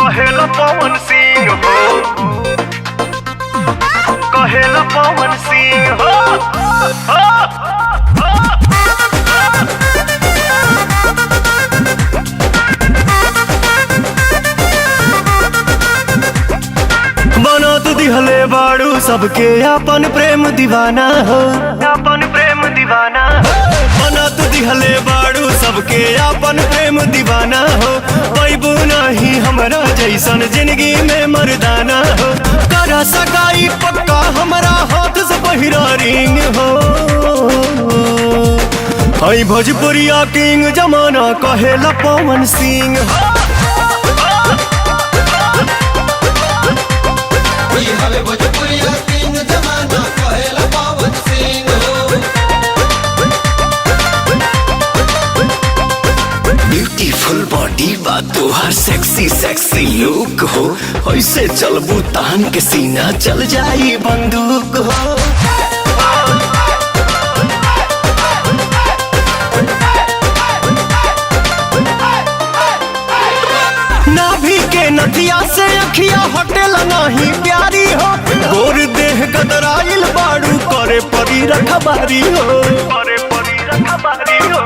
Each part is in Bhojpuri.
कहेला पवन सिंह हो, कहेला पवन सिंह हो, बना तू दिहले बाड़ू सबके अपन प्रेम दीवाना हो, अपन प्रेम दीवाना हो। बना तू दिहले बाड़ू सबके अपन प्रेम दीवाना हो। पैबू नहीं हमरा जैसन जिंदगी में मर्दाना हो। करा सगाई पक्का हमरा हाथ से पहिरा रिंग हो। हई भोजपुरिया किंग जमाना कहेला पवन सिंह हो। भोजपुरिया किंग जमाना कहेला पवन सिंह हो। ब्यूटीफुल बॉडी बा तोहार सेक्सी सेक्सी लुक हो। ऐसे चलबू तान के सीना चल जाई बंदूक हो। नाभि के नथिया से अखिया हटेला नहीं प्यारी हो। गोर देह गदराइल बाड़ू करे परी रखबारी हो, करे परी रखबारी हो।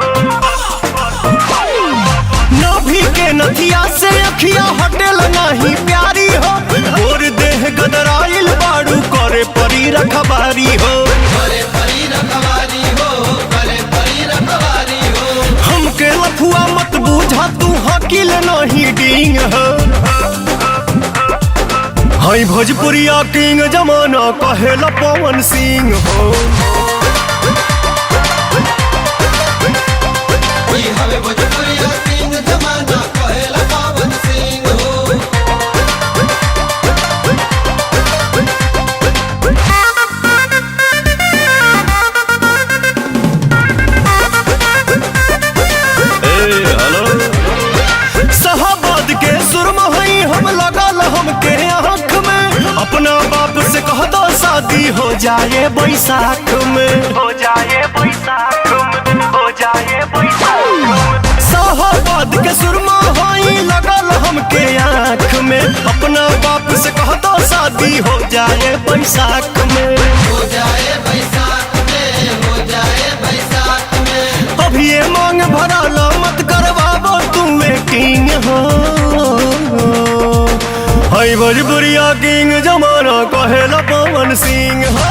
नाभि के नथिया से अखिया हटेला नहीं प्यारी हो। गोर देह गदराइल बाड़ू करे परी रखबारी हो, करे परी रखवारी हो, करे परी रखवारी हो। हमके लफुआ मत बूझा तू हकील नहीं डींग हो। हई भोजपुरिया किंग जमाना कहेला पवन सिंह हो। भोजपुरिया किंग जमाना कहेला पवन सिंह हो। शाहबाद के सुरमा हई हम लगल हमके आँख में। अपना बाप से कह दो शादी हो जाए बैसाख में, हो जाए बैसाख में, हो जाए बैसाख में। शाहबाद के सुरमा हई लगल हमके आँख में। अपना बाप से कह दो शादी हो जाए बैसाख में, हो जाए बैसाख में, हो जाए बैसाख में। अभी ये मांग भराला मत करवाबो तू वेटिंग हो। हई भोजपुरिया किंग जमाना कहेला पवन सिंह हो।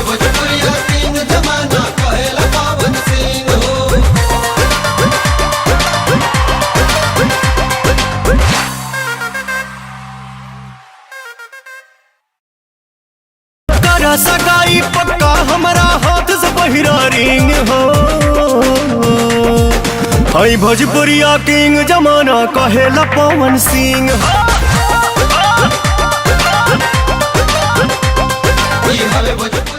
भोजपुरिया किंग जमाना कहेला पवन सिंह हो। करा सगाई पक्का हमरा हाथ से पहिरा रिंग हो। हई भोजपुरिया किंग जमाना कहेला पवन सिंह हो। भोजपुरिया